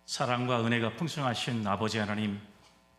사랑과 은혜가 풍성하신 아버지 하나님,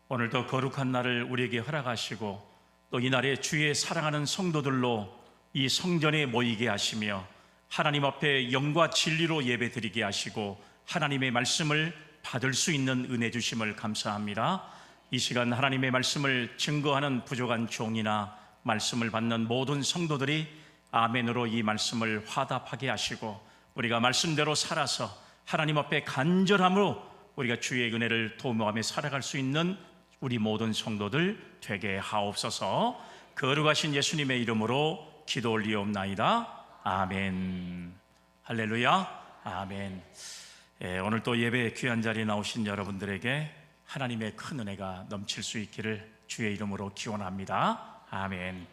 오늘도 거룩한 날을 우리에게 허락하시고 또 이 날에 주의 사랑하는 성도들로 이 성전에 모이게 하시며 하나님 앞에 영과 진리로 예배드리게 하시고 하나님의 말씀을 받을 수 있는 은혜 주심을 감사합니다. 이 시간 하나님의 말씀을 증거하는 부족한 종이나 말씀을 받는 모든 성도들이 아멘으로 이 말씀을 화답하게 하시고 우리가 말씀대로 살아서 하나님 앞에 간절함으로 우리가 주의 은혜를 도모하며 살아갈 수 있는 우리 모든 성도들 되게 하옵소서. 거룩하신 예수님의 이름으로 기도 올리옵나이다. 아멘. 할렐루야. 아멘. 오늘 또 예배 귀한 자리에 나오신 여러분들에게 하나님의 큰 은혜가 넘칠 수 있기를 주의 이름으로 기원합니다. 아멘.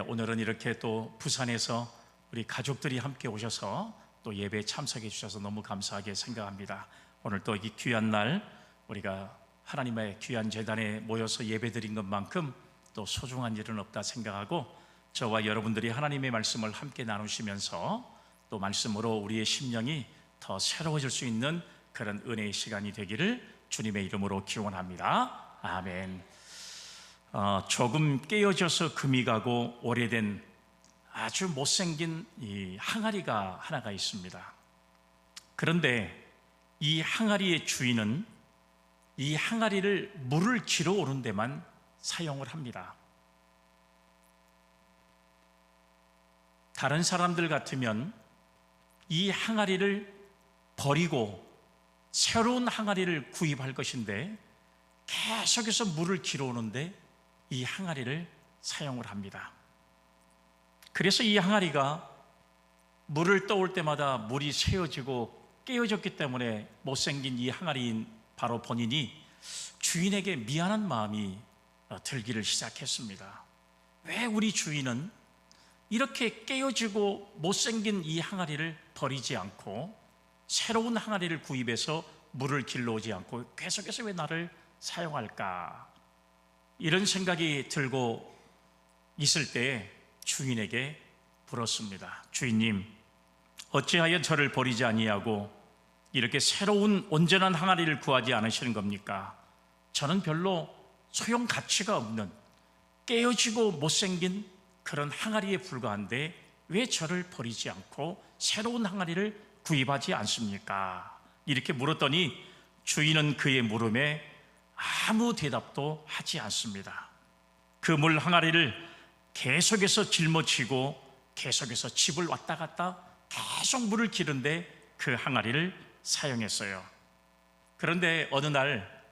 오늘은 이렇게 또 부산에서 우리 가족들이 함께 오셔서 또 예배에 참석해 주셔서 너무 감사하게 생각합니다. 오늘 또 이 귀한 날 우리가 하나님의 귀한 제단에 모여서 예배드린 것만큼 또 소중한 일은 없다 생각하고 저와 여러분들이 하나님의 말씀을 함께 나누시면서 또 말씀으로 우리의 심령이 더 새로워질 수 있는 그런 은혜의 시간이 되기를 주님의 이름으로 기원합니다. 아멘. 조금 깨어져서 금이 가고 오래된 아주 못생긴 이 항아리가 하나가 있습니다. 그런데 이 항아리의 주인은 이 항아리를 물을 길어 오는 데만 사용을 합니다. 다른 사람들 같으면 이 항아리를 버리고 새로운 항아리를 구입할 것인데 계속해서 물을 길어 오는데 이 항아리를 사용을 합니다. 그래서 이 항아리가 물을 떠올 때마다 물이 새어지고 깨어졌기 때문에 못생긴 이 항아리인 바로 본인이 주인에게 미안한 마음이 들기를 시작했습니다. 왜 우리 주인은 이렇게 깨어지고 못생긴 이 항아리를 버리지 않고 새로운 항아리를 구입해서 물을 길러오지 않고 계속해서 왜 나를 사용할까? 이런 생각이 들고 있을 때 주인에게 물었습니다. 주인님, 어찌하여 저를 버리지 아니하고 이렇게 새로운 온전한 항아리를 구하지 않으시는 겁니까? 저는 별로 소용 가치가 없는 깨어지고 못생긴 그런 항아리에 불과한데 왜 저를 버리지 않고 새로운 항아리를 구입하지 않습니까? 이렇게 물었더니 주인은 그의 물음에 아무 대답도 하지 않습니다. 그 물 항아리를 계속해서 짊어지고 계속해서 집을 왔다 갔다 계속 물을 기른데 그 항아리를 사용했어요. 그런데 어느 날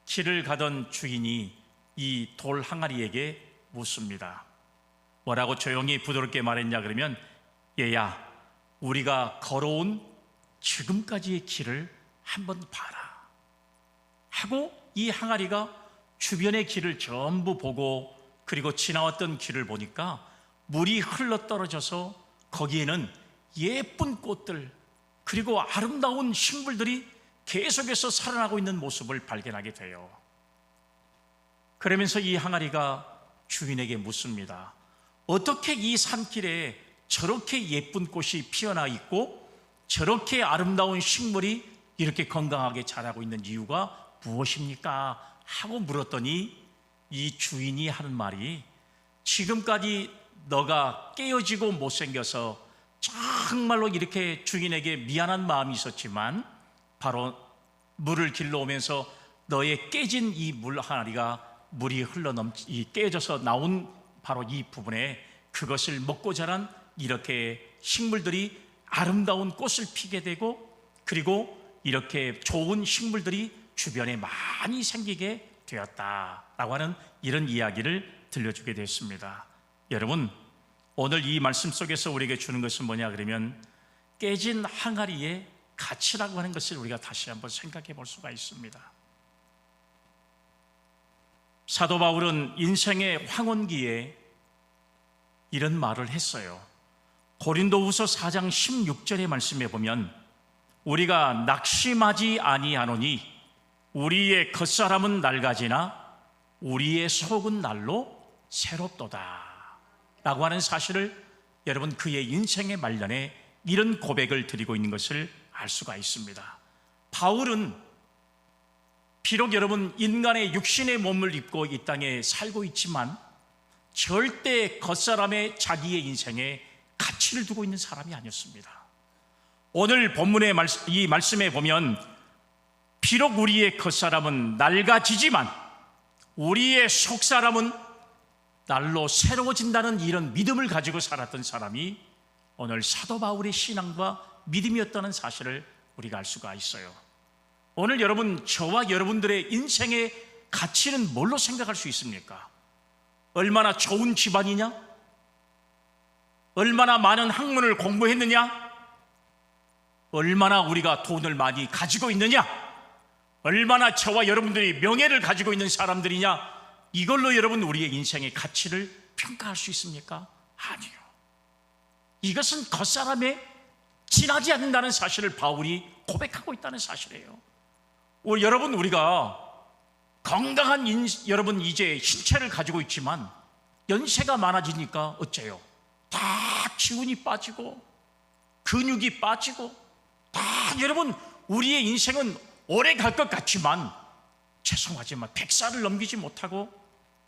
길을 가던 주인이 이 돌 항아리에게 묻습니다. 뭐라고 조용히 부드럽게 말했냐 그러면, 얘야, 우리가 걸어온 지금까지의 길을 한번 봐라 하고 이 항아리가 주변의 길을 전부 보고 그리고 지나왔던 길을 보니까 물이 흘러떨어져서 거기에는 예쁜 꽃들 그리고 아름다운 식물들이 계속해서 살아나고 있는 모습을 발견하게 돼요. 그러면서 이 항아리가 주인에게 묻습니다. 어떻게 이 산길에 저렇게 예쁜 꽃이 피어나 있고 저렇게 아름다운 식물이 이렇게 건강하게 자라고 있는 이유가 무엇입니까? 하고 물었더니 이 주인이 하는 말이, 지금까지 너가 깨어지고 못생겨서 정말로 이렇게 주인에게 미안한 마음이 있었지만 바로 물을 길러오면서 너의 깨진 이 물 항아리가 물이 깨져서 나온 바로 이 부분에 그것을 먹고 자란 이렇게 식물들이 아름다운 꽃을 피게 되고 그리고 이렇게 좋은 식물들이 주변에 많이 생기게 되었다라고 하는 이런 이야기를 들려주게 됐습니다. 여러분, 오늘 이 말씀 속에서 우리에게 주는 것은 뭐냐 그러면 깨진 항아리의 가치라고 하는 것을 우리가 다시 한번 생각해 볼 수가 있습니다. 사도 바울은 인생의 황혼기에 이런 말을 했어요. 고린도후서 4장 16절의 말씀에 보면 우리가 낙심하지 아니하노니 우리의 겉사람은 낡아지나 우리의 속은 날로 새롭도다 라고 하는 사실을 여러분 그의 인생의 말년에 이런 고백을 드리고 있는 것을 알 수가 있습니다. 바울은 비록 여러분 인간의 육신의 몸을 입고 이 땅에 살고 있지만 절대 겉사람의 자기의 인생에 가치를 두고 있는 사람이 아니었습니다. 오늘 본문의 이 말씀에 보면 비록 우리의 겉사람은 낡아지지만 우리의 속사람은 날로 새로워진다는 이런 믿음을 가지고 살았던 사람이 오늘 사도 바울의 신앙과 믿음이었다는 사실을 우리가 알 수가 있어요. 오늘 여러분, 저와 여러분들의 인생의 가치는 뭘로 생각할 수 있습니까? 얼마나 좋은 집안이냐? 얼마나 많은 학문을 공부했느냐? 얼마나 우리가 돈을 많이 가지고 있느냐? 얼마나 저와 여러분들이 명예를 가지고 있는 사람들이냐? 이걸로 여러분 우리의 인생의 가치를 평가할 수 있습니까? 아니요. 이것은 겉사람에 지나지 않는다는 사실을 바울이 고백하고 있다는 사실이에요. 여러분, 우리가 건강한 여러분 이제 신체를 가지고 있지만 연세가 많아지니까 어째요? 다 기운이 빠지고 근육이 빠지고 다 여러분 우리의 인생은 오래 갈 것 같지만 죄송하지만 100살을 넘기지 못하고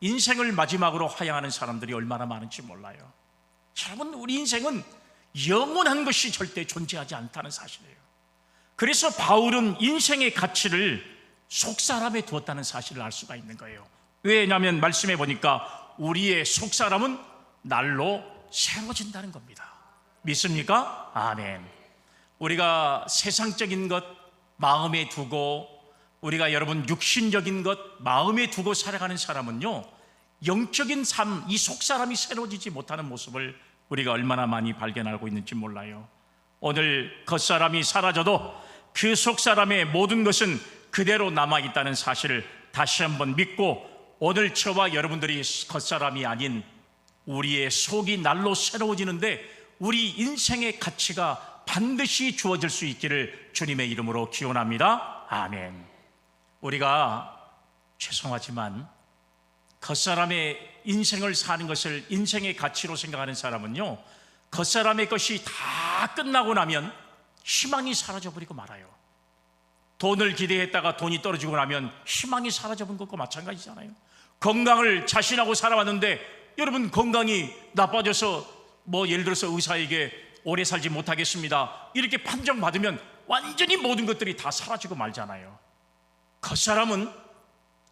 인생을 마지막으로 하향하는 사람들이 얼마나 많은지 몰라요. 여러분, 우리 인생은 영원한 것이 절대 존재하지 않다는 사실이에요. 그래서 바울은 인생의 가치를 속사람에 두었다는 사실을 알 수가 있는 거예요. 왜냐하면 말씀해 보니까 우리의 속사람은 날로 새로워진다는 겁니다. 믿습니까? 아멘. 우리가 세상적인 것 마음에 두고 우리가 여러분 육신적인 것 마음에 두고 살아가는 사람은요, 영적인 삶, 이 속사람이 새로워지지 못하는 모습을 우리가 얼마나 많이 발견하고 있는지 몰라요. 오늘 겉사람이 사라져도 그 속사람의 모든 것은 그대로 남아있다는 사실을 다시 한번 믿고 오늘 저와 여러분들이 겉사람이 아닌 우리의 속이 날로 새로워지는데 우리 인생의 가치가 반드시 주어질 수 있기를 주님의 이름으로 기원합니다. 아멘. 우리가 죄송하지만 겉사람의 인생을 사는 것을 인생의 가치로 생각하는 사람은요, 겉사람의 것이 다 끝나고 나면 희망이 사라져버리고 말아요. 돈을 기대했다가 돈이 떨어지고 나면 희망이 사라져버린 것과 마찬가지잖아요. 건강을 자신하고 살아왔는데 여러분 건강이 나빠져서 예를 들어서 의사에게 오래 살지 못하겠습니다 이렇게 판정받으면 완전히 모든 것들이 다 사라지고 말잖아요.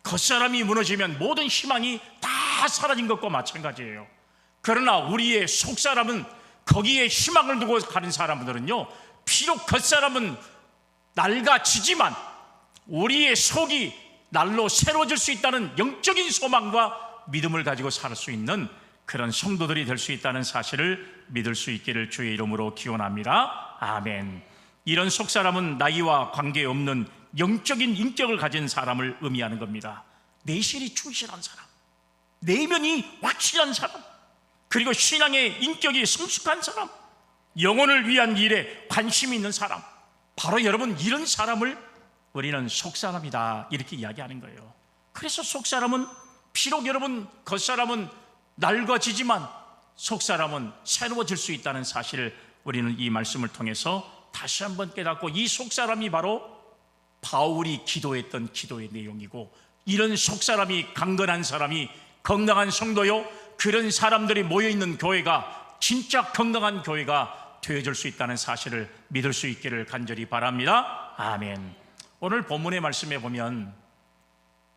겉사람이 무너지면 모든 희망이 다 사라진 것과 마찬가지예요. 그러나 우리의 속사람은 거기에 희망을 두고 가는 사람들은요, 비록 겉사람은 낡아지지만 우리의 속이 날로 새로워질 수 있다는 영적인 소망과 믿음을 가지고 살 수 있는 그런 성도들이 될 수 있다는 사실을 믿을 수 있기를 주의 이름으로 기원합니다. 아멘. 이런 속사람은 나이와 관계없는 영적인 인격을 가진 사람을 의미하는 겁니다. 내실이 충실한 사람, 내면이 확실한 사람, 그리고 신앙의 인격이 성숙한 사람, 영혼을 위한 일에 관심이 있는 사람, 바로 여러분 이런 사람을 우리는 속사람이다 이렇게 이야기하는 거예요. 그래서 속사람은 비록 여러분 겉사람은 낡아지지만 속사람은 새로워질 수 있다는 사실을 우리는 이 말씀을 통해서 다시 한번 깨닫고, 이 속사람이 바로 바울이 기도했던 기도의 내용이고, 이런 속사람이 강건한 사람이 건강한 성도요, 그런 사람들이 모여있는 교회가 진짜 건강한 교회가 되어줄 수 있다는 사실을 믿을 수 있기를 간절히 바랍니다. 아멘. 오늘 본문의 말씀에 보면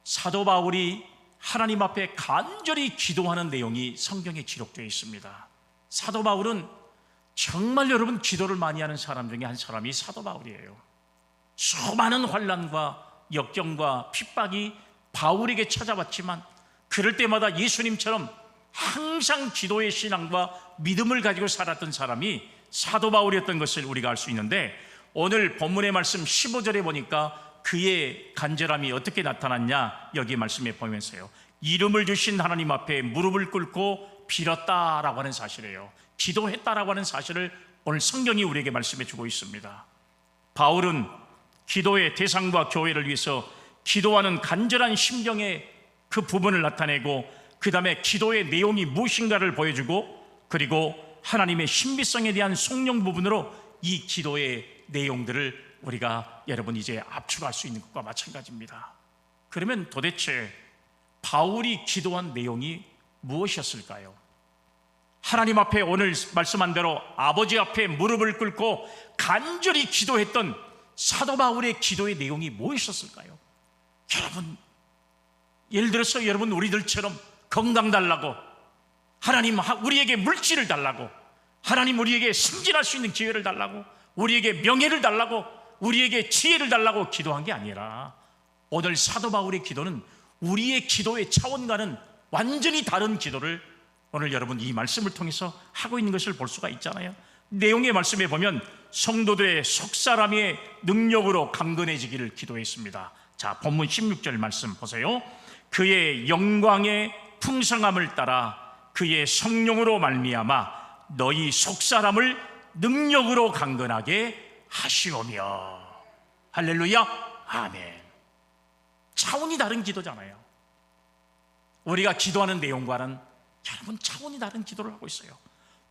사도 바울이 하나님 앞에 간절히 기도하는 내용이 성경에 기록되어 있습니다. 사도 바울은 정말 여러분 기도를 많이 하는 사람 중에 한 사람이 사도 바울이에요. 수많은 환난과 역경과 핍박이 바울에게 찾아왔지만 그럴 때마다 예수님처럼 항상 기도의 신앙과 믿음을 가지고 살았던 사람이 사도 바울이었던 것을 우리가 알 수 있는데, 오늘 본문의 말씀 15절에 보니까 그의 간절함이 어떻게 나타났냐, 여기 말씀에 보면서요, 이름을 주신 하나님 앞에 무릎을 꿇고 빌었다라고 하는 사실이에요. 기도했다라고 하는 사실을 오늘 성경이 우리에게 말씀해 주고 있습니다. 바울은 기도의 대상과 교회를 위해서 기도하는 간절한 심정의 그 부분을 나타내고, 그 다음에 기도의 내용이 무엇인가를 보여주고, 그리고 하나님의 신비성에 대한 속령 부분으로 이 기도의 내용들을 우리가 여러분 이제 압축할 수 있는 것과 마찬가지입니다. 그러면 도대체 바울이 기도한 내용이 무엇이었을까요? 하나님 앞에 오늘 말씀한 대로 아버지 앞에 무릎을 꿇고 간절히 기도했던 사도 바울의 기도의 내용이 무엇이었을까요? 여러분, 예를 들어서 여러분 우리들처럼 건강 달라고, 하나님 우리에게 물질을 달라고, 하나님 우리에게 승진할 수 있는 기회를 달라고, 우리에게 명예를 달라고, 우리에게 지혜를 달라고 기도한 게 아니라 오늘 사도 바울의 기도는 우리의 기도의 차원과는 완전히 다른 기도를 오늘 여러분 이 말씀을 통해서 하고 있는 것을 볼 수가 있잖아요. 내용의 말씀에 보면 성도들의 속사람의 능력으로 강건해지기를 기도했습니다. 자, 본문 16절 말씀 보세요. 그의 영광의 풍성함을 따라 그의 성령으로 말미암아 너희 속사람을 능력으로 강건하게 하시오며. 할렐루야, 아멘. 차원이 다른 기도잖아요. 우리가 기도하는 내용과는 여러분 차원이 다른 기도를 하고 있어요.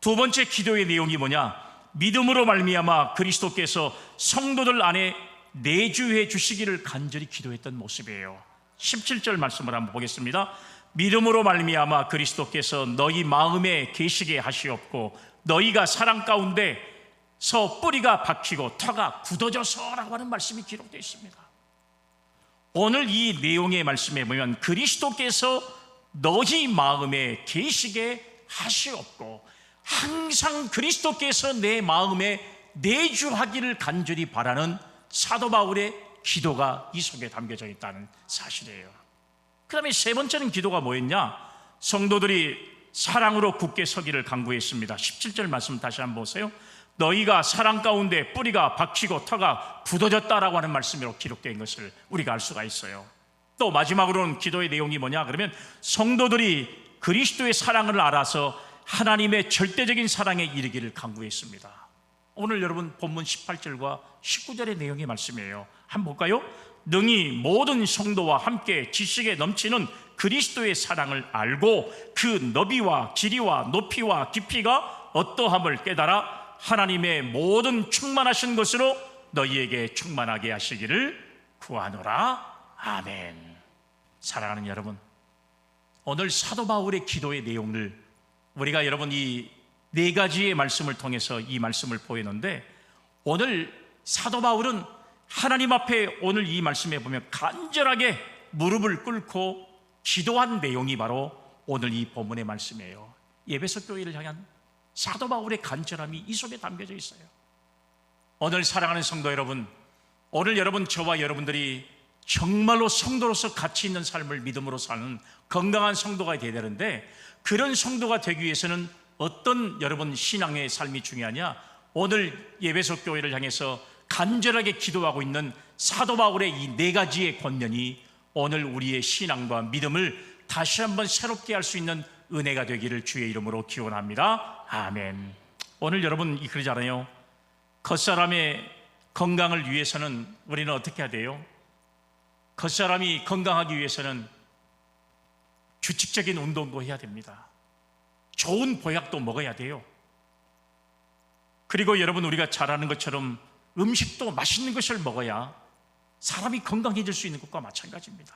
두 번째 기도의 내용이 뭐냐? 믿음으로 말미암아 그리스도께서 성도들 안에 내주해 주시기를 간절히 기도했던 모습이에요. 17절 말씀을 한번 보겠습니다. 믿음으로 말미암아 그리스도께서 너희 마음에 계시게 하시옵고 너희가 사랑 가운데서 뿌리가 박히고 터가 굳어져서라고 하는 말씀이 기록되어 있습니다. 오늘 이 내용의 말씀에 보면 그리스도께서 너희 마음에 계시게 하시옵고, 항상 그리스도께서 내 마음에 내주하기를 간절히 바라는 사도 바울의 기도가 이 속에 담겨져 있다는 사실이에요. 그 다음에 세 번째는 기도가 뭐였냐? 성도들이 사랑으로 굳게 서기를 간구했습니다. 17절 말씀 다시 한번 보세요. 너희가 사랑 가운데 뿌리가 박히고 터가 굳어졌다라고 하는 말씀으로 기록된 것을 우리가 알 수가 있어요. 또 마지막으로는 기도의 내용이 뭐냐? 그러면 성도들이 그리스도의 사랑을 알아서 하나님의 절대적인 사랑에 이르기를 간구했습니다. 오늘 여러분 본문 18절과 19절의 내용의 말씀이에요. 한번 볼까요? 능히 모든 성도와 함께 지식에 넘치는 그리스도의 사랑을 알고 그 너비와 길이와 높이와 깊이가 어떠함을 깨달아 하나님의 모든 충만하신 것으로 너희에게 충만하게 하시기를 구하노라. 아멘. 사랑하는 여러분, 오늘 사도 바울의 기도의 내용을 우리가 여러분 이 네 가지의 말씀을 통해서 이 말씀을 보였는데, 오늘 사도 바울은 하나님 앞에 오늘 이 말씀에 보면 간절하게 무릎을 꿇고 기도한 내용이 바로 오늘 이 본문의 말씀이에요. 에베소 교회를 향한 사도 바울의 간절함이 이 속에 담겨져 있어요. 오늘 사랑하는 성도 여러분, 오늘 여러분 저와 여러분들이 정말로 성도로서 가치 있는 삶을 믿음으로 사는 건강한 성도가 되어야 되는데, 그런 성도가 되기 위해서는 어떤 여러분 신앙의 삶이 중요하냐? 오늘 에베소 교회를 향해서 간절하게 기도하고 있는 사도 바울의 이 네 가지의 권면이 오늘 우리의 신앙과 믿음을 다시 한번 새롭게 할 수 있는 은혜가 되기를 주의 이름으로 기원합니다. 아멘. 오늘 여러분 그러잖아요. 겉사람의 건강을 위해서는 우리는 어떻게 해야 돼요? 겉사람이 건강하기 위해서는 규칙적인 운동도 해야 됩니다. 좋은 보약도 먹어야 돼요. 그리고 여러분 우리가 잘 아는 것처럼 음식도 맛있는 것을 먹어야 사람이 건강해질 수 있는 것과 마찬가지입니다.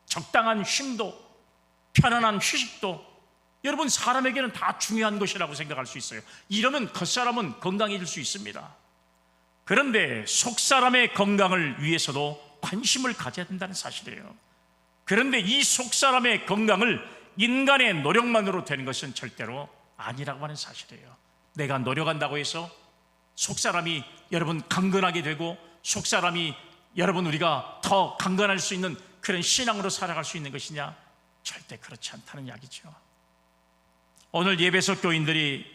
적당한 쉼도, 편안한 휴식도 여러분 사람에게는 다 중요한 것이라고 생각할 수 있어요. 이러면 겉사람은 건강해질 수 있습니다. 그런데 속사람의 건강을 위해서도 관심을 가져야 된다는 사실이에요. 그런데 이 속사람의 건강을 인간의 노력만으로 되는 것은 절대로 아니라고 하는 사실이에요. 내가 노력한다고 해서 속사람이 여러분 강건하게 되고 속사람이 여러분 우리가 더 강건할 수 있는 그런 신앙으로 살아갈 수 있는 것이냐? 절대 그렇지 않다는 이야기죠. 오늘 에베소 교인들이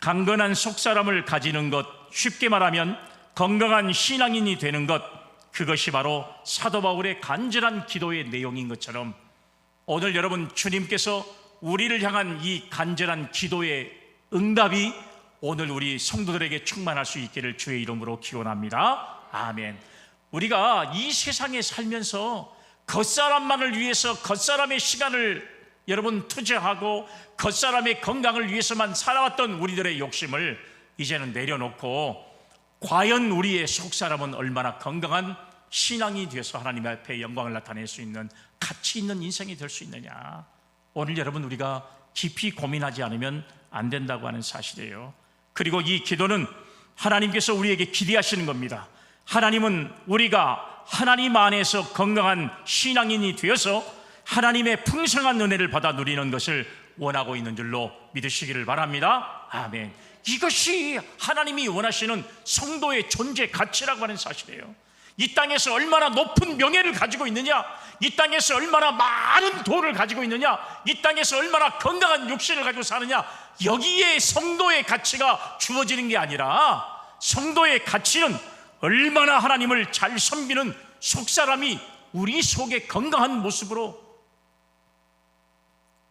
강건한 속사람을 가지는 것, 쉽게 말하면 건강한 신앙인이 되는 것, 그것이 바로 사도 바울의 간절한 기도의 내용인 것처럼 오늘 여러분 주님께서 우리를 향한 이 간절한 기도의 응답이 오늘 우리 성도들에게 충만할 수 있기를 주의 이름으로 기원합니다. 아멘. 우리가 이 세상에 살면서 겉사람만을 위해서 겉사람의 시간을 여러분 투자하고 겉사람의 건강을 위해서만 살아왔던 우리들의 욕심을 이제는 내려놓고 과연 우리의 속사람은 얼마나 건강한 신앙이 되어서 하나님 앞에 영광을 나타낼 수 있는 가치 있는 인생이 될 수 있느냐? 오늘 여러분 우리가 깊이 고민하지 않으면 안 된다고 하는 사실이에요. 그리고 이 기도는 하나님께서 우리에게 기대하시는 겁니다. 하나님은 우리가 하나님 안에서 건강한 신앙인이 되어서 하나님의 풍성한 은혜를 받아 누리는 것을 원하고 있는 줄로 믿으시기를 바랍니다. 아멘. 이것이 하나님이 원하시는 성도의 존재 가치라고 하는 사실이에요. 이 땅에서 얼마나 높은 명예를 가지고 있느냐, 이 땅에서 얼마나 많은 돈을 가지고 있느냐, 이 땅에서 얼마나 건강한 육신을 가지고 사느냐, 여기에 성도의 가치가 주어지는 게 아니라 성도의 가치는 얼마나 하나님을 잘 섬기는 속사람이 우리 속에 건강한 모습으로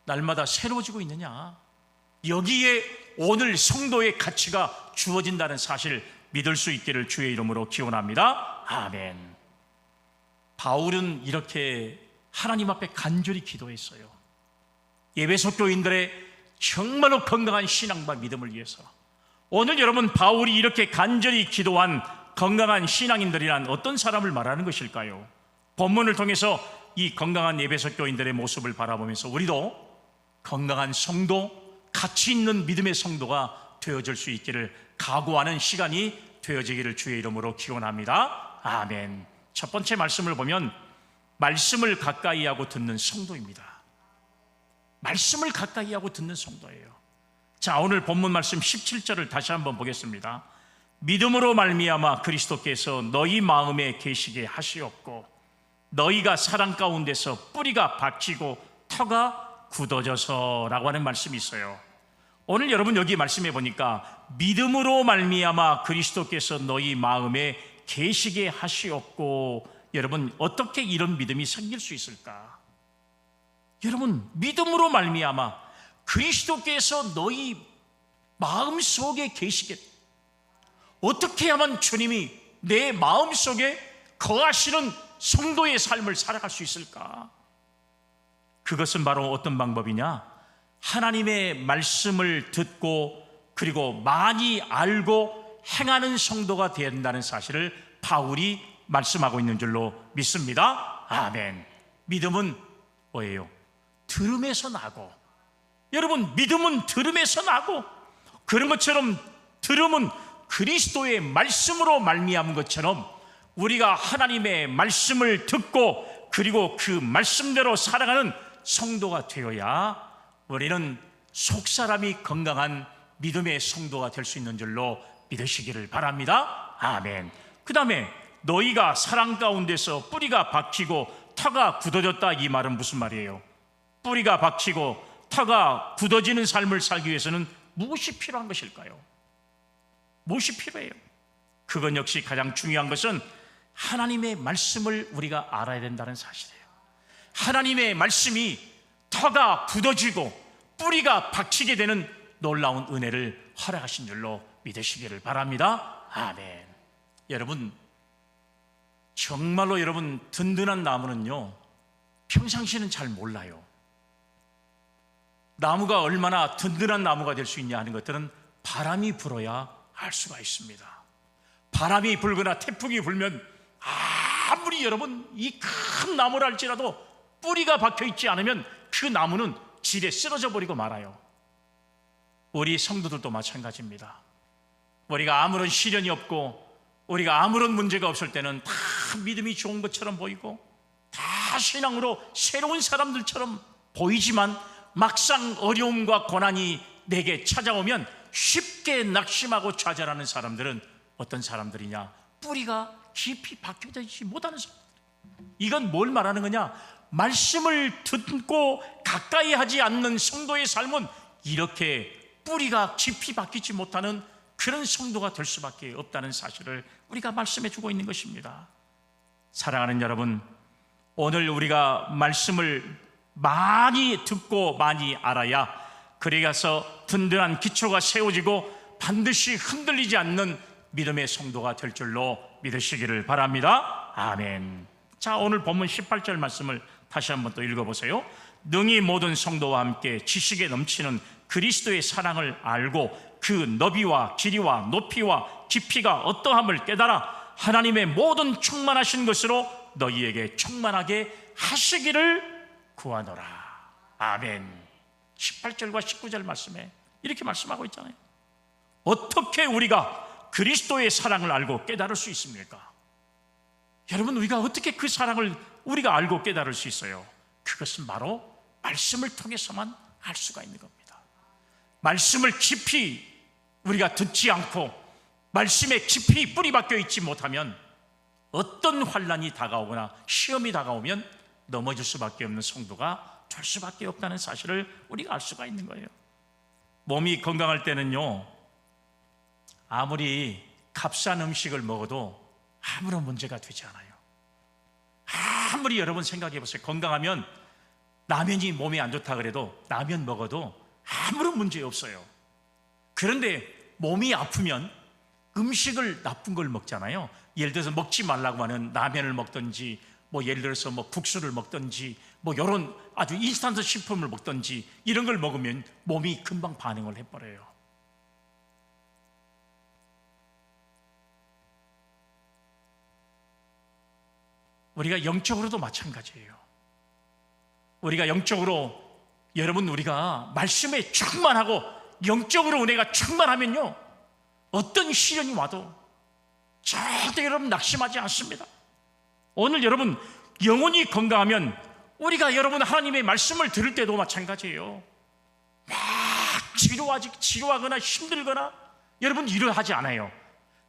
날마다 새로워지고 있느냐, 여기에 오늘 성도의 가치가 주어진다는 사실 믿을 수 있기를 주의 이름으로 기원합니다. 아멘. 바울은 이렇게 하나님 앞에 간절히 기도했어요. 에베소 교인들의 정말로 건강한 신앙과 믿음을 위해서. 오늘 여러분, 바울이 이렇게 간절히 기도한 건강한 신앙인들이란 어떤 사람을 말하는 것일까요? 본문을 통해서 이 건강한 에베소 교인들의 모습을 바라보면서 우리도 건강한 성도, 가치 있는 믿음의 성도가 되어질 수 있기를 각오하는 시간이 되어지기를 주의 이름으로 기원합니다. 아멘. 첫 번째 말씀을 보면 말씀을 가까이 하고 듣는 성도입니다. 말씀을 가까이 하고 듣는 성도예요. 자, 오늘 본문 말씀 17절을 다시 한번 보겠습니다. 믿음으로 말미암아 그리스도께서 너희 마음에 계시게 하시옵고 너희가 사랑 가운데서 뿌리가 박히고 터가 굳어져서 라고 하는 말씀이 있어요. 오늘 여러분 여기 말씀해 보니까 믿음으로 말미암아 그리스도께서 너희 마음에 계시게 하시옵고, 여러분 어떻게 이런 믿음이 생길 수 있을까? 여러분, 믿음으로 말미암아 그리스도께서 너희 마음속에 계시게, 어떻게 하면 주님이 내 마음속에 거하시는 성도의 삶을 살아갈 수 있을까? 그것은 바로 어떤 방법이냐? 하나님의 말씀을 듣고 그리고 많이 알고 행하는 성도가 된다는 사실을 바울이 말씀하고 있는 줄로 믿습니다. 아멘. 믿음은 뭐예요? 들음에서 나고, 여러분 믿음은 들음에서 나고, 그런 것처럼 들음은 그리스도의 말씀으로 말미암은 것처럼 우리가 하나님의 말씀을 듣고 그리고 그 말씀대로 살아가는 성도가 되어야 우리는 속사람이 건강한 믿음의 성도가 될 수 있는 줄로 믿으시기를 바랍니다. 아멘. 그 다음에 너희가 사랑 가운데서 뿌리가 박히고 터가 굳어졌다, 이 말은 무슨 말이에요? 뿌리가 박히고 터가 굳어지는 삶을 살기 위해서는 무엇이 필요한 것일까요? 무엇이 필요해요? 그건 역시 가장 중요한 것은 하나님의 말씀을 우리가 알아야 된다는 사실이에요. 하나님의 말씀이 터가 굳어지고 뿌리가 박히게 되는 놀라운 은혜를 허락하신 줄로 믿으시기를 바랍니다. 아멘. 여러분, 정말로 여러분, 든든한 나무는요 평상시에는 잘 몰라요. 나무가 얼마나 든든한 나무가 될 수 있냐 하는 것들은 바람이 불어야 알 수가 있습니다. 바람이 불거나 태풍이 불면 아무리 여러분 이 큰 나무라 할지라도 뿌리가 박혀 있지 않으면 그 나무는 질에 쓰러져 버리고 말아요. 우리 성도들도 마찬가지입니다. 우리가 아무런 시련이 없고 우리가 아무런 문제가 없을 때는 다 믿음이 좋은 것처럼 보이고 다 신앙으로 새로운 사람들처럼 보이지만 막상 어려움과 고난이 내게 찾아오면 쉽게 낙심하고 좌절하는 사람들은 어떤 사람들이냐? 뿌리가 깊이 박혀져 있지 못하는 사람들. 이건 뭘 말하는 거냐? 말씀을 듣고 가까이 하지 않는 성도의 삶은 이렇게 뿌리가 깊이 박히지 못하는 그런 성도가 될 수밖에 없다는 사실을 우리가 말씀해 주고 있는 것입니다. 사랑하는 여러분, 오늘 우리가 말씀을 많이 듣고 많이 알아야 그래서 든든한 기초가 세워지고 반드시 흔들리지 않는 믿음의 성도가 될 줄로 믿으시기를 바랍니다. 아멘. 자, 오늘 본문 18절 말씀을 다시 한번 또 읽어보세요. 능히 모든 성도와 함께 지식에 넘치는 그리스도의 사랑을 알고 그 너비와 길이와 높이와 깊이가 어떠함을 깨달아 하나님의 모든 충만하신 것으로 너희에게 충만하게 하시기를 구하노라. 아멘. 18절과 19절 말씀에 이렇게 말씀하고 있잖아요. 어떻게 우리가 그리스도의 사랑을 알고 깨달을 수 있습니까? 여러분, 우리가 어떻게 그 사랑을 우리가 알고 깨달을 수 있어요? 그것은 바로 말씀을 통해서만 알 수가 있는 겁니다. 말씀을 깊이 우리가 듣지 않고 말씀에 깊이 뿌리 박혀 있지 못하면 어떤 환난이 다가오거나 시험이 다가오면 넘어질 수밖에 없는 성도가 될 수밖에 없다는 사실을 우리가 알 수가 있는 거예요. 몸이 건강할 때는요, 아무리 값싼 음식을 먹어도 아무런 문제가 되지 않아요. 아무리 여러분 생각해 보세요. 건강하면 라면이 몸에 안 좋다 그래도 라면 먹어도 아무런 문제 없어요. 그런데 몸이 아프면 음식을 나쁜 걸 먹잖아요. 예를 들어서 먹지 말라고 하는 라면을 먹든지, 뭐 예를 들어서 뭐 국수를 먹든지, 뭐 이런 아주 인스턴트 식품을 먹든지 이런 걸 먹으면 몸이 금방 반응을 해버려요. 우리가 영적으로도 마찬가지예요. 우리가 영적으로, 여러분, 우리가 말씀에 충만하고 영적으로 은혜가 충만하면요, 어떤 시련이 와도 절대 여러분 낙심하지 않습니다. 오늘 여러분 영혼이 건강하면 우리가 여러분 하나님의 말씀을 들을 때도 마찬가지예요. 막 지루하거나 힘들거나 여러분 이러하지 않아요.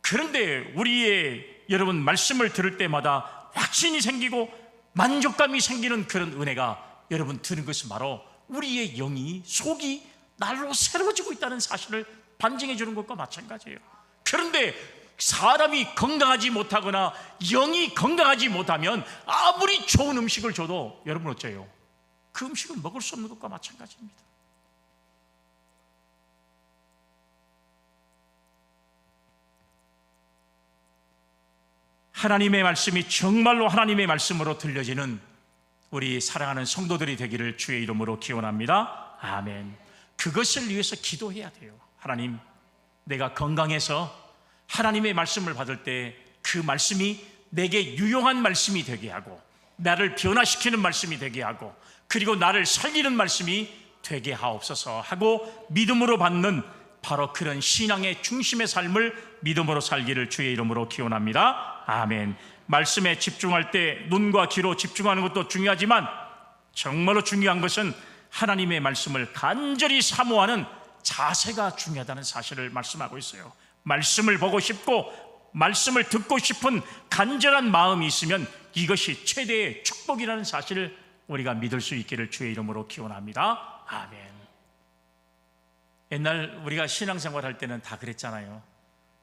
그런데 우리의 여러분 말씀을 들을 때마다 확신이 생기고 만족감이 생기는 그런 은혜가 여러분 드는 것은 바로 우리의 영이, 속이 날로 새로워지고 있다는 사실을 반증해 주는 것과 마찬가지예요. 그런데 사람이 건강하지 못하거나 영이 건강하지 못하면 아무리 좋은 음식을 줘도 여러분 어째요? 그 음식을 먹을 수 없는 것과 마찬가지입니다. 하나님의 말씀이 정말로 하나님의 말씀으로 들려지는 우리 사랑하는 성도들이 되기를 주의 이름으로 기원합니다. 아멘. 그것을 위해서 기도해야 돼요. 하나님, 내가 건강해서 하나님의 말씀을 받을 때 그 말씀이 내게 유용한 말씀이 되게 하고 나를 변화시키는 말씀이 되게 하고 그리고 나를 살리는 말씀이 되게 하옵소서 하고 믿음으로 받는 바로 그런 신앙의 중심의 삶을 믿음으로 살기를 주의 이름으로 기원합니다. 아멘. 말씀에 집중할 때 눈과 귀로 집중하는 것도 중요하지만 정말로 중요한 것은 하나님의 말씀을 간절히 사모하는 자세가 중요하다는 사실을 말씀하고 있어요. 말씀을 보고 싶고 말씀을 듣고 싶은 간절한 마음이 있으면 이것이 최대의 축복이라는 사실을 우리가 믿을 수 있기를 주의 이름으로 기원합니다. 아멘. 옛날 우리가 신앙생활 할 때는 다 그랬잖아요.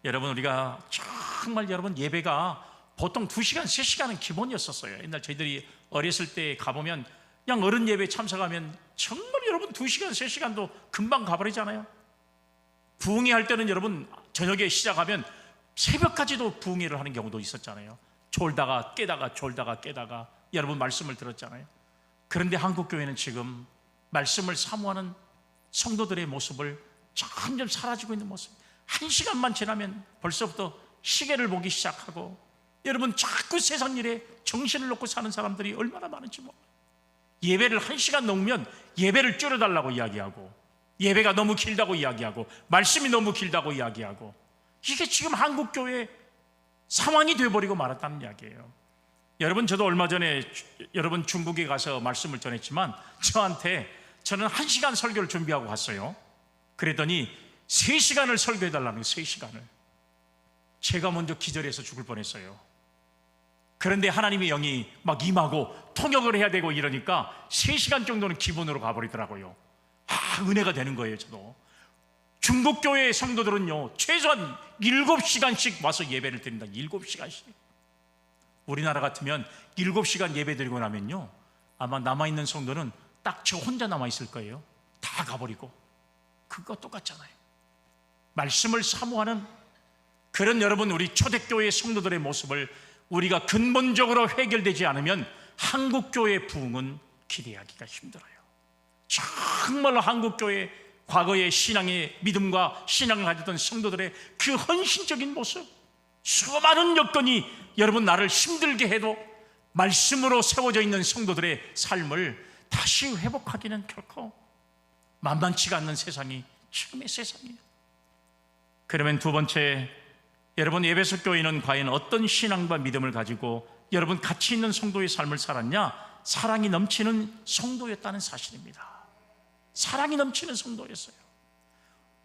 여러분, 우리가 정말 여러분 예배가 보통 2시간, 3시간은 기본이었었어요. 옛날 저희들이 어렸을 때 가보면 그냥 어른 예배 참석하면 정말 여러분 2시간, 3시간도 금방 가버리잖아요. 부흥회 할 때는 여러분 저녁에 시작하면 새벽까지도 부흥회를 하는 경우도 있었잖아요. 졸다가 깨다가 졸다가 깨다가 여러분 말씀을 들었잖아요. 그런데 한국교회는 지금 말씀을 사모하는 성도들의 모습을 점점 사라지고 있는 모습. 1시간만 지나면 벌써부터 시계를 보기 시작하고 여러분 자꾸 세상 일에 정신을 놓고 사는 사람들이 얼마나 많은지 몰라요. 예배를 1시간 넘으면 예배를 줄여달라고 이야기하고 예배가 너무 길다고 이야기하고 말씀이 너무 길다고 이야기하고 이게 지금 한국교회 상황이 되어버리고 말았다는 이야기예요. 여러분, 저도 얼마 전에 여러분 중국에 가서 말씀을 전했지만 저는 1시간 설교를 준비하고 갔어요. 그랬더니 3시간을 설교해달라는 거예요. 3시간을. 제가 먼저 기절해서 죽을 뻔했어요. 그런데 하나님의 영이 막 임하고 통역을 해야 되고 이러니까 3시간 정도는 기본으로 가버리더라고요. 은혜가 되는 거예요. 저도 중국교회 성도들은요 최소한 7시간씩 와서 예배를 드린다. 7시간씩. 우리나라 같으면 7시간 예배 드리고 나면요 아마 남아있는 성도는 딱 저 혼자 남아있을 거예요. 다 가버리고. 그거 똑같잖아요. 말씀을 사모하는 그런 여러분 우리 초대교회 성도들의 모습을 우리가 근본적으로 해결되지 않으면 한국교회 부흥은 기대하기가 힘들어요. 정말로 한국교회 과거의 신앙의 믿음과 신앙을 가졌던 성도들의 그 헌신적인 모습, 수많은 여건이 여러분 나를 힘들게 해도 말씀으로 세워져 있는 성도들의 삶을 다시 회복하기는 결코 만만치가 않는 세상이 지금의 세상이에요. 그러면 두 번째, 여러분 에베소 교회는 과연 어떤 신앙과 믿음을 가지고 여러분 가치 있는 성도의 삶을 살았냐? 사랑이 넘치는 성도였다는 사실입니다. 사랑이 넘치는 성도였어요.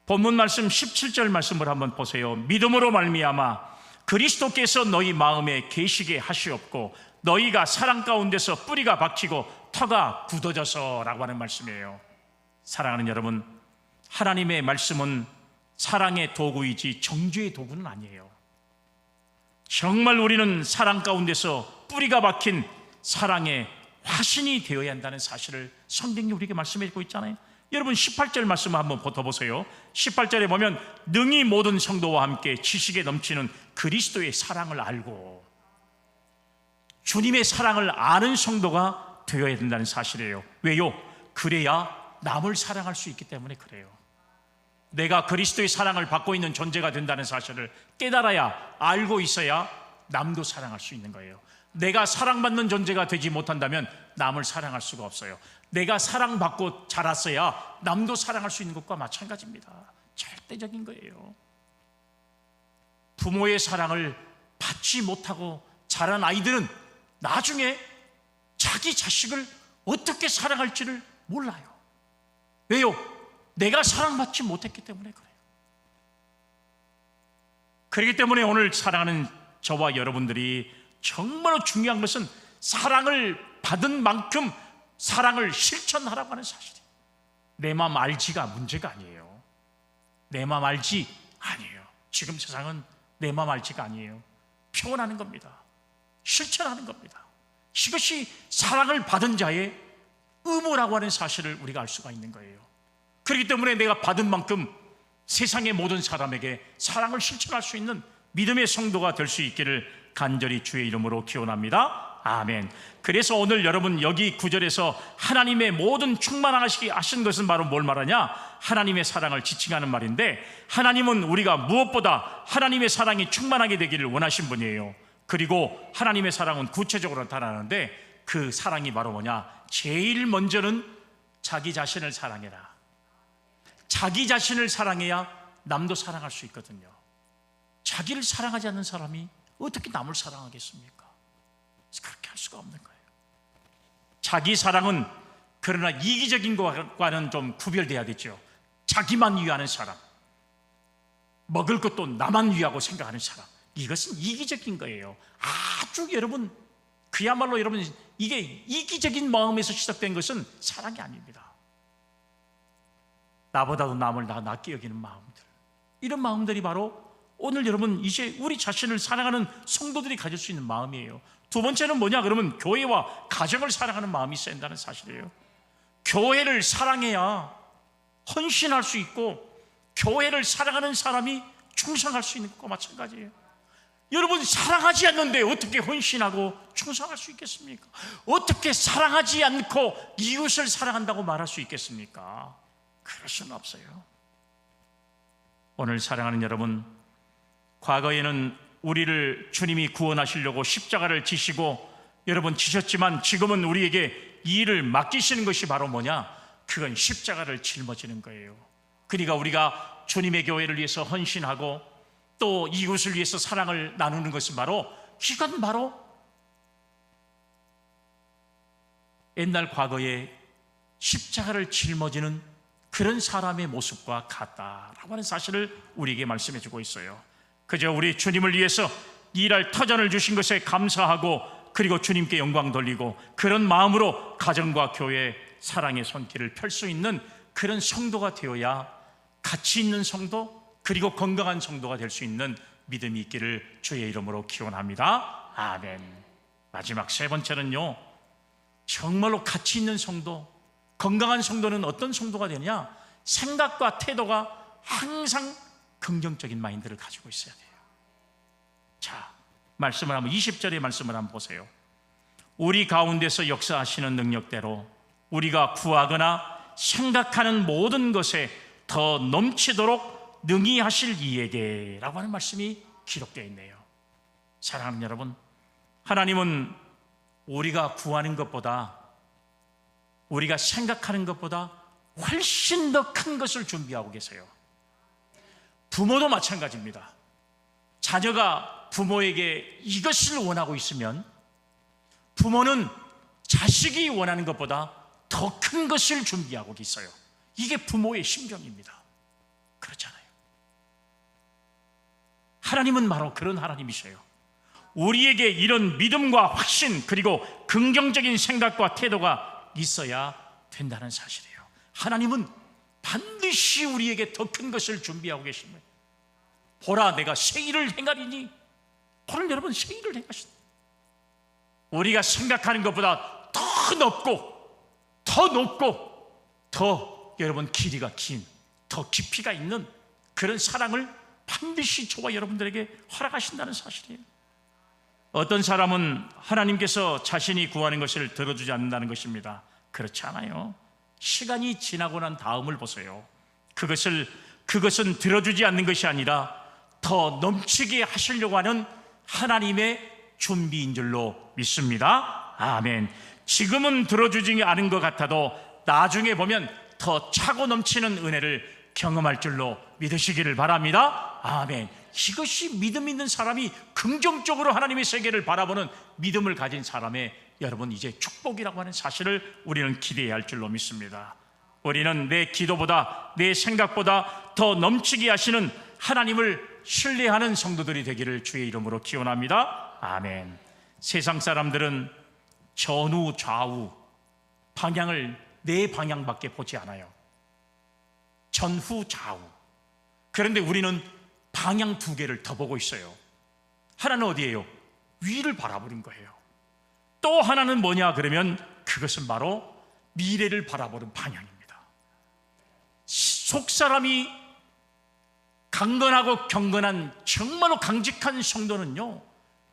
본문 말씀 17절 말씀을 한번 보세요. 믿음으로 말미암아 그리스도께서 너희 마음에 계시게 하시옵고 너희가 사랑 가운데서 뿌리가 박히고 터가 굳어져서 라고 하는 말씀이에요. 사랑하는 여러분, 하나님의 말씀은 사랑의 도구이지 정죄의 도구는 아니에요. 정말 우리는 사랑 가운데서 뿌리가 박힌 사랑의 화신이 되어야 한다는 사실을 성경이 우리에게 말씀해 주고 있잖아요. 여러분 18절 말씀을 한번 더 보세요. 18절에 보면 능히 모든 성도와 함께 지식에 넘치는 그리스도의 사랑을 알고, 주님의 사랑을 아는 성도가 되어야 된다는 사실이에요. 왜요? 그래야 남을 사랑할 수 있기 때문에 그래요. 내가 그리스도의 사랑을 받고 있는 존재가 된다는 사실을 깨달아야, 알고 있어야 남도 사랑할 수 있는 거예요. 내가 사랑받는 존재가 되지 못한다면 남을 사랑할 수가 없어요. 내가 사랑받고 자랐어야 남도 사랑할 수 있는 것과 마찬가지입니다. 절대적인 거예요. 부모의 사랑을 받지 못하고 자란 아이들은 나중에 자기 자식을 어떻게 사랑할지를 몰라요. 왜요? 내가 사랑받지 못했기 때문에 그래요. 그렇기 때문에 오늘 사랑하는 저와 여러분들이 정말로 중요한 것은 사랑을 받은 만큼 사랑을 실천하라고 하는 사실이에요. 내 마음 알지가 문제가 아니에요. 내 마음 알지 아니에요. 지금 세상은 내 마음 알지가 아니에요. 표현하는 겁니다. 실천하는 겁니다. 이것이 사랑을 받은 자의 의무라고 하는 사실을 우리가 알 수가 있는 거예요. 그렇기 때문에 내가 받은 만큼 세상의 모든 사람에게 사랑을 실천할 수 있는 믿음의 성도가 될 수 있기를 간절히 주의 이름으로 기원합니다. 아멘. 그래서 오늘 여러분 여기 9절에서 하나님의 모든 충만하시게 하신 것은 바로 뭘 말하냐? 하나님의 사랑을 지칭하는 말인데, 하나님은 우리가 무엇보다 하나님의 사랑이 충만하게 되기를 원하신 분이에요. 그리고 하나님의 사랑은 구체적으로 나타나는데 그 사랑이 바로 뭐냐? 제일 먼저는 자기 자신을 사랑해라. 자기 자신을 사랑해야 남도 사랑할 수 있거든요. 자기를 사랑하지 않는 사람이 어떻게 남을 사랑하겠습니까? 그렇게 할 수가 없는 거예요. 자기 사랑은 그러나 이기적인 것과는 좀 구별돼야겠죠. 자기만 위하는 사람, 먹을 것도 나만 위하고 생각하는 사람, 이것은 이기적인 거예요. 아주 여러분, 그야말로 여러분, 이게 이기적인 마음에서 시작된 것은 사랑이 아닙니다. 나보다도 남을 다 낫게 여기는 마음들, 이런 마음들이 바로 오늘 여러분 이제 우리 자신을 사랑하는 성도들이 가질 수 있는 마음이에요. 두 번째는 뭐냐? 그러면 교회와 가정을 사랑하는 마음이 있어야 한다는 사실이에요. 교회를 사랑해야 헌신할 수 있고, 교회를 사랑하는 사람이 충성할 수 있는 것과 마찬가지예요. 여러분, 사랑하지 않는데 어떻게 헌신하고 충성할 수 있겠습니까? 어떻게 사랑하지 않고 이웃을 사랑한다고 말할 수 있겠습니까? 그럴 수는 없어요. 오늘 사랑하는 여러분, 과거에는 우리를 주님이 구원하시려고 십자가를 지시고 여러분 지셨지만, 지금은 우리에게 이 일을 맡기시는 것이 바로 뭐냐? 그건 십자가를 짊어지는 거예요. 그러니까 우리가 주님의 교회를 위해서 헌신하고 또 이웃을 위해서 사랑을 나누는 것은 바로, 이건 바로 옛날 과거에 십자가를 짊어지는 그런 사람의 모습과 같다라고 하는 사실을 우리에게 말씀해 주고 있어요. 그저 우리 주님을 위해서 일할 터전을 주신 것에 감사하고, 그리고 주님께 영광 돌리고, 그런 마음으로 가정과 교회 사랑의 손길을 펼 수 있는 그런 성도가 되어야 가치 있는 성도, 그리고 건강한 성도가 될 수 있는 믿음이 있기를 주의 이름으로 기원합니다. 아멘. 마지막 세 번째는요, 정말로 가치 있는 성도, 건강한 성도는 어떤 성도가 되느냐? 생각과 태도가 항상 긍정적인 마인드를 가지고 있어야 돼요. 자, 말씀을 한번 20절의 말씀을 한번 보세요. 우리 가운데서 역사하시는 능력대로 우리가 구하거나 생각하는 모든 것에 더 넘치도록 능히 하실 이에게 라고 하는 말씀이 기록되어 있네요. 사랑하는 여러분, 하나님은 우리가 구하는 것보다, 우리가 생각하는 것보다 훨씬 더 큰 것을 준비하고 계세요. 부모도 마찬가지입니다. 자녀가 부모에게 이것을 원하고 있으면 부모는 자식이 원하는 것보다 더 큰 것을 준비하고 있어요. 이게 부모의 심정입니다. 그렇잖아요. 하나님은 바로 그런 하나님이세요. 우리에게 이런 믿음과 확신, 그리고 긍정적인 생각과 태도가 있어야 된다는 사실이에요. 하나님은 반드시 우리에게 더 큰 것을 준비하고 계십니다. 보라, 내가 새 일을 행하리니. 오늘 여러분, 새 일을 행하신다. 우리가 생각하는 것보다 더 높고 더 여러분 길이가 긴, 더 깊이가 있는 그런 사랑을 반드시 저와 여러분들에게 허락하신다는 사실이에요. 어떤 사람은 하나님께서 자신이 구하는 것을 들어주지 않는다는 것입니다. 그렇지 않아요. 시간이 지나고 난 다음을 보세요. 그것은 들어주지 않는 것이 아니라 더 넘치게 하시려고 하는 하나님의 준비인 줄로 믿습니다. 아멘. 지금은 들어주지 않은 것 같아도 나중에 보면 더 차고 넘치는 은혜를 경험할 줄로 믿으시기를 바랍니다. 아멘. 이것이 믿음 있는 사람이 긍정적으로 하나님의 세계를 바라보는 믿음을 가진 사람의 여러분 이제 축복이라고 하는 사실을 우리는 기대해야 할 줄로 믿습니다. 우리는 내 기도보다, 내 생각보다 더 넘치게 하시는 하나님을 신뢰하는 성도들이 되기를 주의 이름으로 기원합니다. 아멘. 세상 사람들은 전후 좌우 방향을 네 방향밖에 보지 않아요. 전후 좌우. 그런데 우리는 방향 두 개를 더 보고 있어요. 하나는 어디예요? 위를 바라보는 거예요. 또 하나는 뭐냐 그러면 그것은 바로 미래를 바라보는 방향입니다. 속사람이 강건하고 경건한 정말로 강직한 성도는요,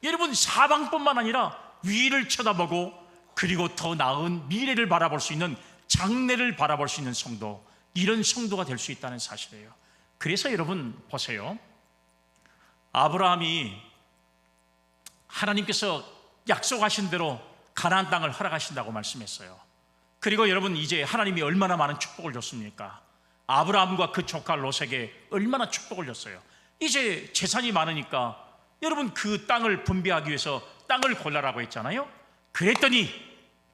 여러분 사방뿐만 아니라 위를 쳐다보고 그리고 더 나은 미래를 바라볼 수 있는, 장래를 바라볼 수 있는 성도, 이런 성도가 될 수 있다는 사실이에요. 그래서 여러분 보세요. 아브라함이 하나님께서 약속하신 대로 가나안 땅을 허락하신다고 말씀했어요. 그리고 여러분 이제 하나님이 얼마나 많은 축복을 줬습니까? 아브라함과 그 조카 롯에게 얼마나 축복을 줬어요. 이제 재산이 많으니까 여러분 그 땅을 분배하기 위해서 땅을 골라라고 했잖아요. 그랬더니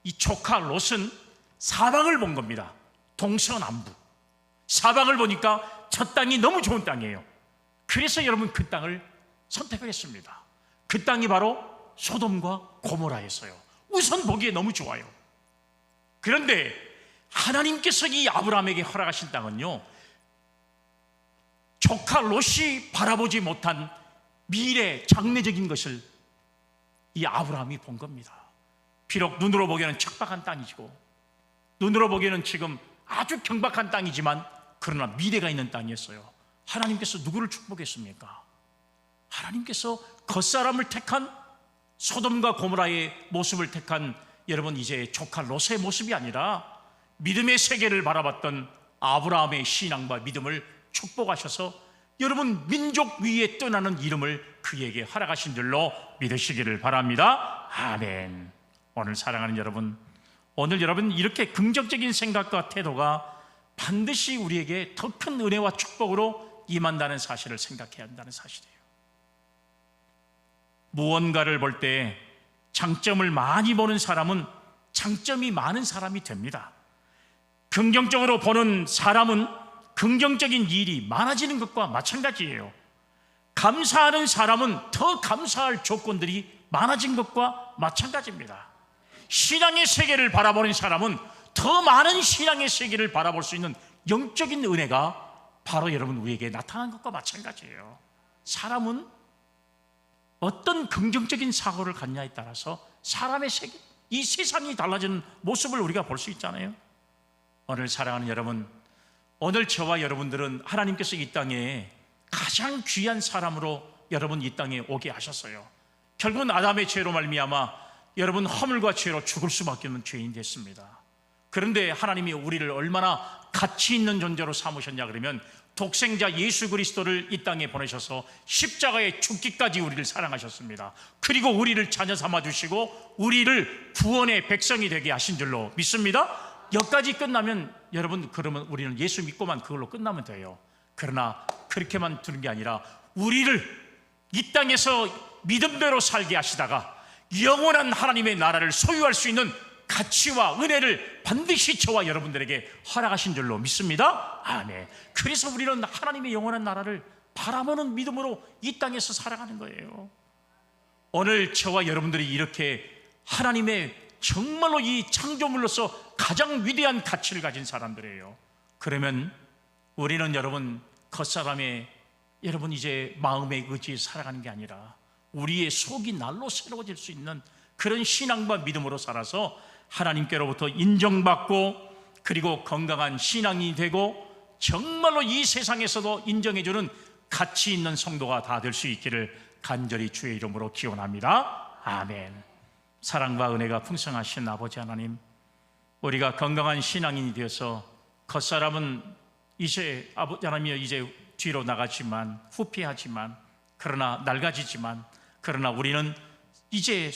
이 조카 롯은 사방을 본 겁니다. 동서남북 사방을 보니까 저 땅이 너무 좋은 땅이에요. 그래서 여러분 그 땅을 선택을 했습니다. 그 땅이 바로 소돔과 고모라였어요. 우선 보기에 너무 좋아요. 그런데 하나님께서 이 아브라함에게 허락하신 땅은요, 조카 롯이 바라보지 못한 미래 장래적인 것을 이 아브라함이 본 겁니다. 비록 눈으로 보기에는 척박한 땅이고 눈으로 보기에는 지금 아주 경박한 땅이지만 그러나 미래가 있는 땅이었어요. 하나님께서 누구를 축복했습니까? 하나님께서 겉사람을 택한, 소돔과 고모라의 모습을 택한 여러분 이제 조카 롯의 모습이 아니라 믿음의 세계를 바라봤던 아브라함의 신앙과 믿음을 축복하셔서 여러분 민족 위에 떠나는 이름을 그에게 허락하신 줄로 믿으시기를 바랍니다. 아멘. 오늘 사랑하는 여러분, 오늘 여러분 이렇게 긍정적인 생각과 태도가 반드시 우리에게 더 큰 은혜와 축복으로 임한다는 사실을 생각해야 한다는 사실이에요. 무언가를 볼 때 장점을 많이 보는 사람은 장점이 많은 사람이 됩니다. 긍정적으로 보는 사람은 긍정적인 일이 많아지는 것과 마찬가지예요. 감사하는 사람은 더 감사할 조건들이 많아진 것과 마찬가지입니다. 신앙의 세계를 바라보는 사람은 더 많은 신앙의 세계를 바라볼 수 있는 영적인 은혜가 바로 여러분 우리에게 나타난 것과 마찬가지예요. 사람은 어떤 긍정적인 사고를 갖냐에 따라서 사람의 세계, 이 세상이 달라지는 모습을 우리가 볼 수 있잖아요. 오늘 사랑하는 여러분, 오늘 저와 여러분들은 하나님께서 이 땅에 가장 귀한 사람으로 여러분 이 땅에 오게 하셨어요. 결국은 아담의 죄로 말미암아 여러분 허물과 죄로 죽을 수밖에 없는 죄인이 됐습니다. 그런데 하나님이 우리를 얼마나 가치 있는 존재로 삼으셨냐 그러면 독생자 예수 그리스도를 이 땅에 보내셔서 십자가에 죽기까지 우리를 사랑하셨습니다. 그리고 우리를 자녀 삼아주시고 우리를 구원의 백성이 되게 하신 줄로 믿습니다. 여기까지 끝나면 여러분, 그러면 우리는 예수 믿고만 그걸로 끝나면 돼요. 그러나 그렇게만 두는 게 아니라 우리를 이 땅에서 믿음대로 살게 하시다가 영원한 하나님의 나라를 소유할 수 있는 가치와 은혜를 반드시 저와 여러분들에게 허락하신 줄로 믿습니다. 아멘. 그래서 우리는 하나님의 영원한 나라를 바라보는 믿음으로 이 땅에서 살아가는 거예요. 오늘 저와 여러분들이 이렇게 하나님의 정말로 이 창조물로서 가장 위대한 가치를 가진 사람들이에요. 그러면 우리는 여러분 겉사람의 여러분 이제 마음의 의지에 살아가는 게 아니라 우리의 속이 날로 새로워질 수 있는 그런 신앙과 믿음으로 살아서 하나님께로부터 인정받고 그리고 건강한 신앙이 되고 정말로 이 세상에서도 인정해주는 가치 있는 성도가 다 될 수 있기를 간절히 주의 이름으로 기원합니다. 아멘. 사랑과 은혜가 풍성하신 아버지 하나님, 우리가 건강한 신앙인이 되어서 겉사람은 이제 아버지 하나님이 이제 뒤로 나가지만 후피하지만 그러나 낡아지지만 그러나 우리는 이제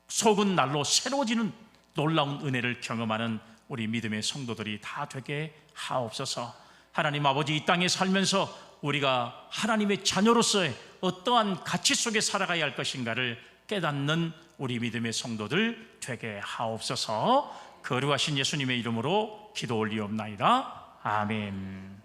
속은 날로 새로워지는 놀라운 은혜를 경험하는 우리 믿음의 성도들이 다 되게 하옵소서. 하나님 아버지, 이 땅에 살면서 우리가 하나님의 자녀로서의 어떠한 가치 속에 살아가야 할 것인가를 깨닫는 우리 믿음의 성도들 되게 하옵소서. 거룩하신 예수님의 이름으로 기도 올리옵나이다. 아멘.